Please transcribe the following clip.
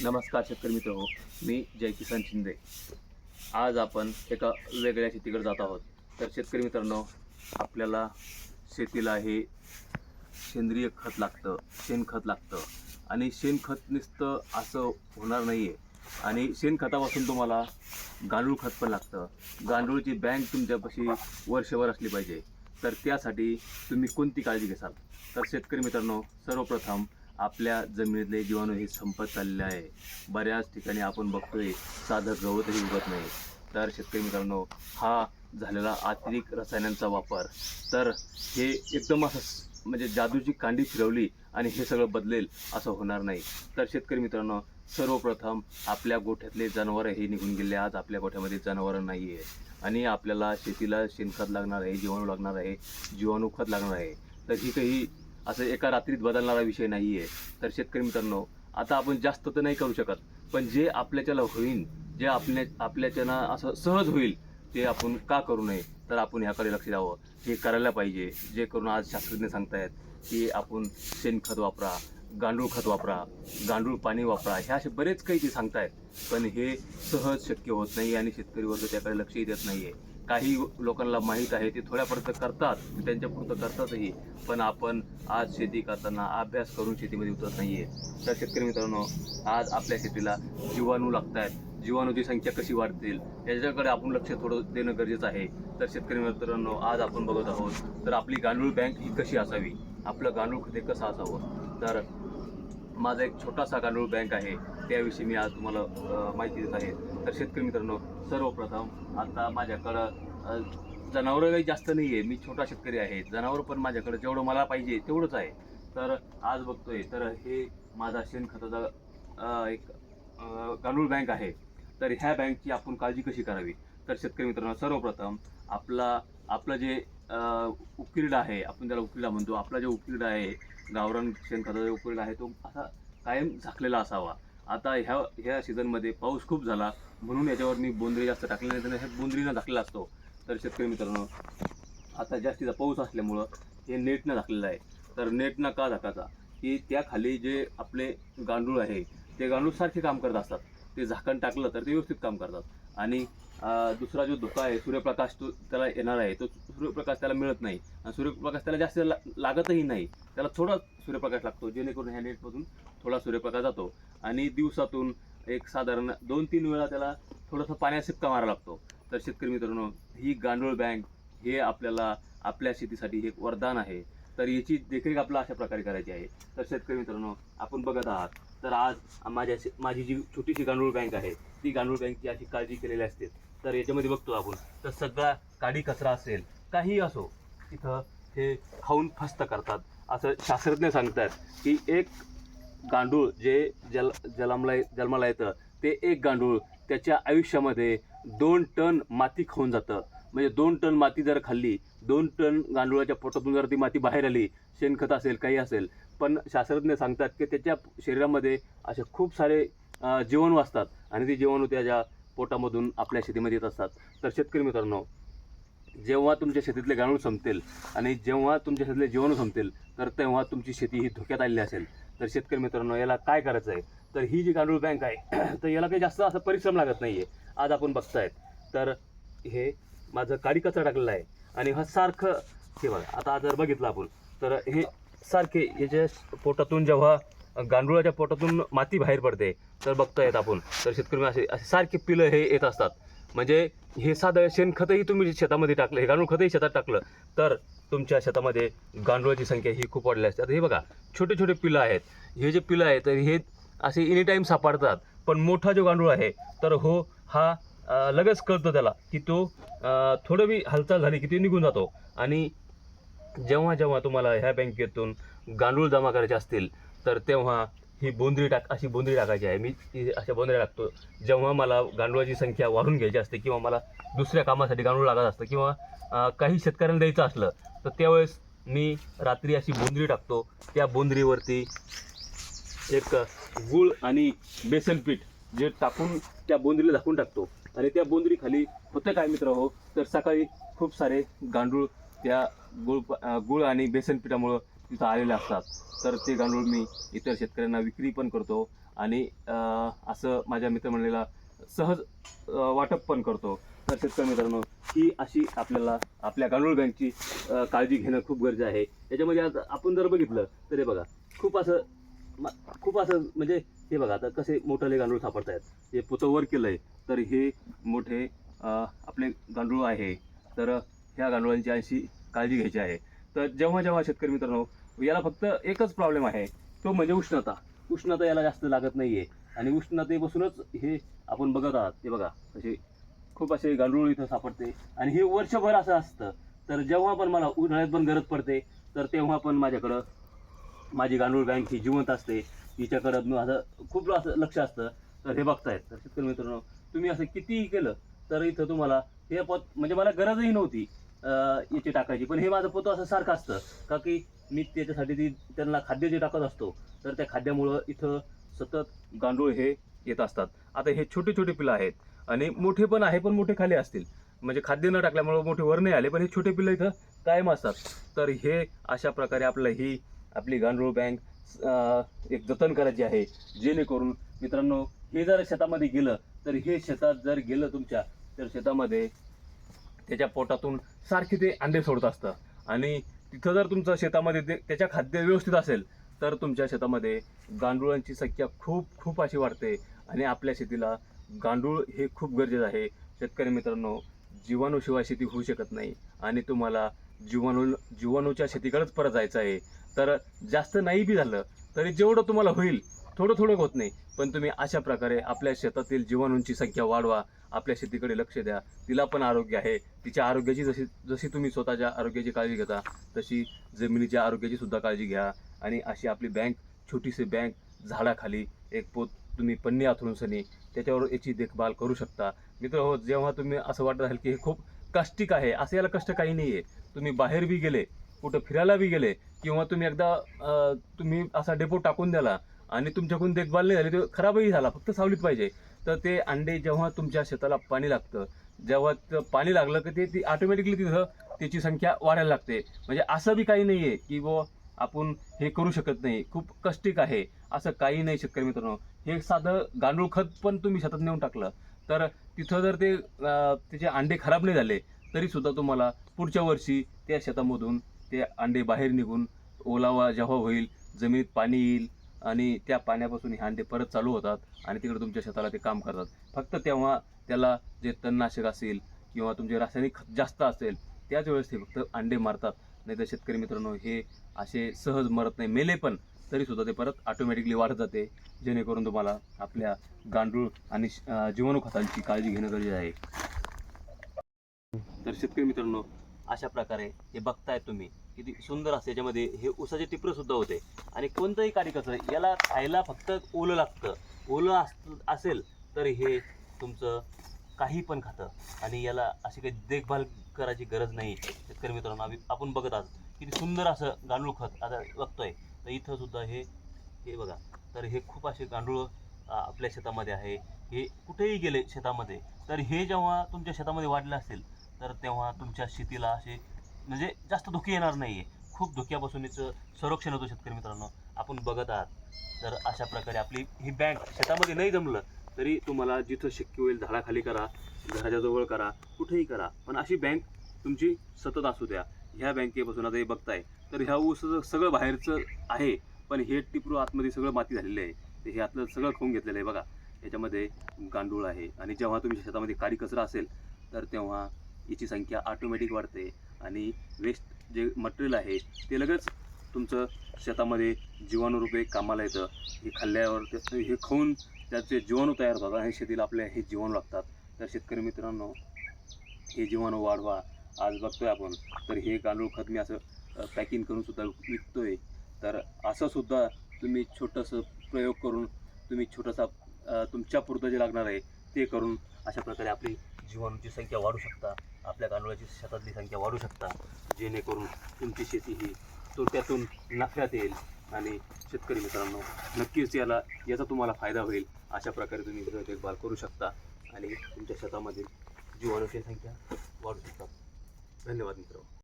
नमस्कार शेतकरी मित्र हो, मी जय किसान शिंदे। आज आपण एका वेगळ्या शेतीकडे जात आहोत। तर शेतकरी मित्रांनो, आपल्याला शेतीला हे सेंद्रिय खत लागतं, शेणखत लागतं आणि शेणखत नुसतं असं होणार नाही आहे आणि शेणखतापासून तुम्हाला गांडूळ खत पण लागतं। गांडूळची बँक तुमच्यापाशी वर्षभर असली पाहिजे। तर त्यासाठी तुम्ही कोणती काळजी घ्याल? तर शेतकरी मित्रांनो, सर्वप्रथम आपल्या जमिनीतले जीवाणू हे संपत चाललेले आहे। बऱ्याच ठिकाणी आपण बघतोय साधं गवतही उगत नाही। तर शेतकरी मित्रांनो, हा झालेला अतिरेक रसायनांचा वापर, तर हे एकदम असं म्हणजे जादूची कांडी फिरवली आणि हे सगळं बदलेल असं होणार नाही। तर शेतकरी मित्रांनो, सर्वप्रथम आपल्या गोठ्यातले जनावर हे निघून गेले। आज आपल्या गोठ्यामध्ये जनावर नाही आहे आणि आपल्याला शेतीला शेणखत लागणार आहे, जीवाणू लागणार आहे, जीवाणू खत लागणार आहे। तर ही काही असं एका रात्रीत बदलणारा विषय नाही आहे। तर शेतकरी मित्रांनो, आता आपण जास्त तर नाही करू शकत, पण जे आपल्याच्याला होईल, जे आपल्याच्यानं असं सहज होईल, ते आपण का करू नये? तर आपण ह्याकडे लक्ष द्यावं, हे करायला पाहिजे। जे करून आज शास्त्रज्ञ सांगतायत की आपण शेणखत वापरा, गांडूळ खत वापरा, गांडूळ पाणी वापरा, हे असे बरेच काही ते सांगतायत, पण हे सहज शक्य होत नाही आणि शेतकरी वर्ग त्याकडे लक्षही देत नाही आहे। काही लोकांना माहीत आहे, ते थोड्यापर्यंत करतात, त्यांच्यापुरतं करतातही, पण आपण आज शेती करताना अभ्यास करून शेतीमध्ये उतरत नाही आहे। तर शेतकरी मित्रांनो, आज आपल्या शेतीला जीवाणू लागत आहेत, जीवाणूची संख्या कशी वाढतील याच्याकडे आपण लक्ष थोडं देणं गरजेचं आहे। तर शेतकरी मित्रांनो, आज आपण बघत आहोत तर आपली गांडूळ बँक ही कशी असावी, आपलं गांडूळ खते कसं असावं। तर माझा एक छोटासा गांडूळ बँक आहे, त्याविषयी मी आज तुम्हाला माहिती देत आहे। तर शेतकरी मित्रांनो, सर्वप्रथम आता माझ्याकडं जनावरं काही जास्त नाही आहे, मी छोटा शेतकरी आहे। जनावर पण माझ्याकडे जेवढं मला पाहिजे तेवढंच आहे। तर आज बघतोय तर हे माझा शेणखताचा एक गांडूळ बँक आहे। तर ह्या बँकची आपण काळजी कशी करावी? तर शेतकरी मित्रांनो, सर्वप्रथम आपलं जे उकिरडा आहे, आपण त्याला उकिरडा म्हणतो, आपला जो उकिरडा आहे, गावरान शेणखताचा जो उकिरडा आहे, तो असा कायम झाकलेला असावा। आता ह्या सीझनमध्ये पाऊस खूप झाला म्हणून याच्यावर मी बोंद्री जास्त टाकले नाही, तर हे बोंद्रीनं झाकलेला असतो। तर शेतकरी मित्रांनो, आता जास्तीचा पाऊस असल्यामुळं हे नेटनं झाकलेलं आहे। तर नेटनं का झाकायचा, की त्याखाली जे आपले गांडूळ आहे, ते गांडूळ सारखे काम करत असतात। ते झाकण टाकलं तर ते व्यवस्थित काम करतात आणि दुसरा जो धोका आहे, सूर्यप्रकाश तो त्याला येणार आहे, तो सूर्यप्रकाश त्याला मिळत नाही आणि सूर्यप्रकाश त्याला जास्त लागतही नाही, त्याला थोडा सूर्यप्रकाश लागतो, जेणेकरून ह्या नेटमधून थोडा सूर्यप्रकाश जातो आणि दिवसातून एक साधारण 2-3 वेळा त्याला थोडंसं पाण्याचा शिपका मारावा लागतो। तर शेतकरी मित्रांनो, ही गांडूळ बँक हे आपल्याला आपल्या शेतीसाठी एक वरदान आहे। तर याची देखरेख आपल्याला अशा प्रकारे करायची आहे। तर शेतकरी मित्रांनो, आपण बघत आहात तर आज माझी जी छोटीशी गांडूळ बँक आहे, ती गांडूळ बँकची अशी काळजी केलेली असते। तर याच्यामध्ये बघतो आपण तर सगळा काडी कचरा असेल, काहीही असो, तिथं हे खाऊन फस्त करतात। असं शास्त्रज्ञ सांगतात की एक गांडूळ जे जन्माला येतं, ते एक गांडूळ त्याच्या आयुष्यामध्ये 2 टन माती खाऊन जातं। म्हणजे 2 टन माती जर खाल्ली, 2 टन गांडुळाच्या पोटातून जर ती माती बाहेर आली, शेणखत असेल, काही असेल, पण शास्त्रज्ञ सांगतात की त्याच्या शरीरामध्ये असे खूप सारे जीवाणू असतात आणि ते जीवाणू त्याच्या पोटामधून आपल्या शेतीमध्ये येत असतात। तर शेतकरी मित्रांनो, जेव्हा तुमच्या शेतीतले गांडूळ संपतील आणि जेव्हा तुमच्या शेतीतले जीवाणू संपतील, तर तेव्हा तुमची शेती ही धोक्यात आलेली असेल। तर शेतकरी मित्रांनो, याला काय करायचं आहे? तर ही जी गांडूळ बँक आहे, तर याला काही जास्त असा परिश्रम लागत नाही आहे। आज आपण बघतायत तर हे माझं काडी कचरा टाकलेला आहे आणि हा सारखं हे बघा, आता जर बघितलं आपण तर हे सारखे याच्या पोटातून जेव्हा गांडुळाच्या पोटातून माती बाहेर पडते, तर बघतायत आपण तर शेतकरी असे असे सारखे पिलं हे येत असतात। म्हणजे हे साधं शेणखतही तुम्ही शेतामध्ये टाकलं, हे गांडूळ खतही शेतात टाकलं, तर तुमच्या शेतामध्ये गांडुळाची संख्या ही खूप वाढली असते। आता हे बघा, छोटे छोटे पिलं आहेत, हे जे पिलं आहेत तर हे असे एनी टाईम सापडतात, पण मोठा जो गांडूळ आहे तर हा लगेच कळतं त्याला की तो थोडं बी हालचाल झाली की ते निघून जातो। आणि जेव्हा जेव्हा तुम्हाला ह्या बँकेतून गांडूळ जमा करायचे असतील, तर तेव्हा ही अशी बोंद्री टाकायची आहे। मी अशा बोंद्र्या टाकतो जेव्हा मला गांडुळाची संख्या वाढून घ्यायची असते किंवा मला दुसऱ्या कामासाठी गांडूळ लागत असतं किंवा काही शेतकऱ्यांना द्यायचं असलं, तर त्यावेळेस मी रात्री अशी बोंद्री टाकतो। त्या बोंद्रीवरती एक गूळ आणि बेसन पीठ जे टाकून त्या बोंद्रीला झाकून टाकतो आणि त्या बोंद्री खाली होतं काय मित्र हो, तर सकाळी खूप सारे गांडूळ त्या गूळ आणि बेसन पिठामुळं तिथं आलेले असतात। तर ते गांडूळ मी इतर शेतकऱ्यांना विक्री पण करतो आणि असं माझ्या मित्रमंडळीला सहज वाटप पण करतो. तर शेतकरी मित्रांनो, ही अशी आपल्याला आपल्या गांडूळ बँकची काळजी घेणं खूप गरजेचं आहे. याच्यामध्ये आज आपण जर बघितलं तर हे बघा खूप असं म्हणजे हे बघा आता कसे मोठाले गांडूळ सापडत आहेत. हे पोतं वर केलं आहे तर हे मोठे आपले गांडूळ आहे. तर ह्या गांडुळांची अशी काळजी घ्यायची आहे. तर जेव्हा जेव्हा शेतकरी मित्रांनो, याला फक्त एकच प्रॉब्लेम आहे, तो म्हणजे उष्णता याला जास्त लागत नाही आहे. आणि उष्णतेपासूनच हे आपण बघत आहात. हे बघा असे खूप असे गांडूळ इथं सापडते आणि हे वर्षभर असं असतं. तर जेव्हा पण मला उन्हाळ्यात पण गरज पडते तर तेव्हा पण माझ्याकडं माझी गांडूळ बँक ही जिवंत असते. हिच्याकडं असं खूप असं लक्ष असतं. तर हे बघतायत. तर शेतकरी मित्रांनो, तुम्ही असं कितीही केलं तर इथं तुम्हाला हे पोत म्हणजे मला गरजही नव्हती याची टाकायची, पण हे माझं पोतं असं सारखं असतं का की मी त्याच्यासाठी त्यांना खाद्य जे टाकत असतो तर त्या खाद्यामुळं इथं सतत गांडूळ हे येत असतात. आता हे छोटे छोटे पिलं आहेत आणि मोठे पण आहे, पण मोठे खाली असतील. म्हणजे खाद्य न टाकल्यामुळे मोठे वर नाही आले, पण हे छोटे पिल्लं इथं कायम असतात. तर हे अशा प्रकारे ही आपली गांडूळ बँक एक जतन करायची आहे. जेणेकरून मित्रांनो, हे जर शेतामध्ये गेलं तर हे शेतात जर गेलं तुमच्या, तर शेतामध्ये त्याच्या पोटातून सारखे ते अंडे सोडत असतं. आणि तिथं जर तुमचं शेतामध्ये त्याच्या खाद्य व्यवस्थित असेल तर तुमच्या शेतामध्ये गांडुळांची संख्या खूप खूप अशी वाढते. आणि आपल्या शेतीला गांडूळ हे खूप गरजेचं आहे. शेतकरी मित्रांनो, जीवाणूशिवाय शेती होऊ शकत नाही आणि तुम्हाला जीवाणूच्या शेतीकडेच परत जायचं आहे. तर जास्त नाही बी झालं तरी जेवढं तुम्हाला होईल, थोडं थोडं होत नाही, पण तुम्ही अशा प्रकारे आपल्या शेतातील जीवाणूंची संख्या वाढवा. आपल्या शेतीकडे लक्ष द्या. तिला पण आरोग्य आहे. तिच्या आरोग्याची जशी जशी तुम्ही स्वतःच्या आरोग्याची काळजी घेता तशी जमिनीच्या आरोग्याची सुद्धा काळजी घ्या. आणि अशी आपली बँक, छोटीशी बँक झाडाखाली एक पोत तुम्ही पन्नी अंथरून सनी त्याच्यावर याची देखभाल करू शकता. मित्र जेव्हा तुम्ही असं वाटत असेल की हे खूप कष्टिक आहे, असं याला कष्ट काही नाही आहे. तुम्ही बाहेर बी गेले, कुठं फिरायला बी गेले किंवा तुम्ही एकदा तुम्ही असा डेपो टाकून द्याला आणि तुमच्याकडून देखभाल नाही झाली, तो खराबही झाला, फक्त सावलीत पाहिजे, तर ते अंडे जेव्हा तुमच्या शेताला पाणी लागतं, जेव्हा पाणी लागलं की ती ऑटोमॅटिकली तिथं त्याची संख्या वाढायला लागते. म्हणजे असं बी काही नाही आहे की आपण हे करू शकत नाही, खूप कष्टिक आहे, असं काही नाही शेतकरी मित्रांनो. हे साधं गांडूळ खत पण तुम्ही शेतात नेऊन टाकलं तर तिथं जर त्याचे अंडे खराब नाही झाले तरी सुद्धा तुम्हाला पुढच्या वर्षी त्या शेतामधून ते अंडे बाहेर निघून ओलावा जेव्हा होईल, जमिनीत पाणी येईल आणि त्या पाण्यापासून हे अंडे परत चालू होतात आणि तिकडे तुमच्या शेताला ते काम करतात. फक्त तेव्हा त्याला जे तणनाशक असेल किंवा तुमचे रासायनिक खत जास्त असेल त्याच वेळेस ते फक्त अंडे मारतात. नाही तर शेतकरी मित्रांनो, हे असे सहज मरत नाही. मेले पण तरी सुद्धा ते परत ऑटोमॅटिकली वाढत जाते. जेणेकरून तुम्हाला आपल्या गांडूळ आणि जीवाणू खतांची काळजी घेणं गरजेचं आहे. तर शेतकरी मित्रांनो, अशा प्रकारे हे बघताय तुम्ही किती सुंदर असते. याच्यामध्ये हे ऊसाचे टिपरं सुद्धा होते. आणि कोणतंही कार्य कसं याला खायला फक्त ओलं लागतं. ओलं असेल तर हे तुमचं काही पण खातं आणि याला अशी काही देखभाल करायची गरज नाही. शेतकरी मित्रांनो, आपण बघत आहात किती सुंदर असं गांडूळ खत आता बघतोय. तर इथं सुद्धा हे बघा, तर हे खूप असे गांडूळ आपल्या शेतामध्ये आहे. हे कुठेही गेले शेतामध्ये तर हे जेव्हा तुमच्या शेतामध्ये वाढलं असेल तर तेव्हा तुमच्या शेतीला असे म्हणजे जास्त धोके येणार नाही आहे. खूप धोक्यापासून याचं संरक्षण होतं शेतकरी मित्रांनो, आपण बघत आहात. तर अशा प्रकारे आपली ही बँक शेतामध्ये नाही जमलं तरी तुम्हाला जिथं शक्य होईल झाडाखाली करा, घराच्या जवळ करा, कुठेही करा, पण अशी बँक तुमची सतत असू द्या. ह्या बँकेपासून आता हे बघताय तर ह्या ऊस सगळं बाहेरचं आहे, पण हे टिपरू आतमध्ये सगळं माती झालेलं आहे. ते हे आतलं सगळं खाऊन घेतलेलं आहे. बघा याच्यामध्ये गांडूळ आहे. आणि जेव्हा तुमच्या शेतामध्ये काडी कचरा असेल तर तेव्हा याची संख्या ऑटोमॅटिक वाढते आणि वेस्ट जे मटेरियल आहे ते लगेच तुमचं शेतामध्ये जीवाणूरूपे कामाला येतं. हे खाल्ल्यावर हे खाऊन त्याचे जीवाणू तयार होतात आणि शेतीला आपल्या हे जीवाणू लागतात. तर शेतकरी मित्रांनो, हे जीवाणू वाढवा. आज बघतोय आपण तर हे गांडूळ खत मी असं पॅकिंग करून सुद्धा विकतोय. तर असं सुद्धा तुम्ही छोटंसं प्रयोग करून तुम्ही छोटासा तुमच्या पुरतं जे लागणार आहे ते करून अशा प्रकारे आपली जीवाणूची संख्या वाढू शकता. आपल्या गांडुळाची शेतातली संख्या वाढू शकता. जेणेकरून तुमची शेती ही तोट्यातून नफ्यात येईल. आणि शेतकरी मित्रांनो, नक्कीच याचा तुम्हाला फायदा होईल. अशा प्रकारे तुम्ही देखभाल करू शकता आणि तुमच्या शेतामधील जीवाणूची संख्या वाढू शकतात. धन्यवाद मित्र.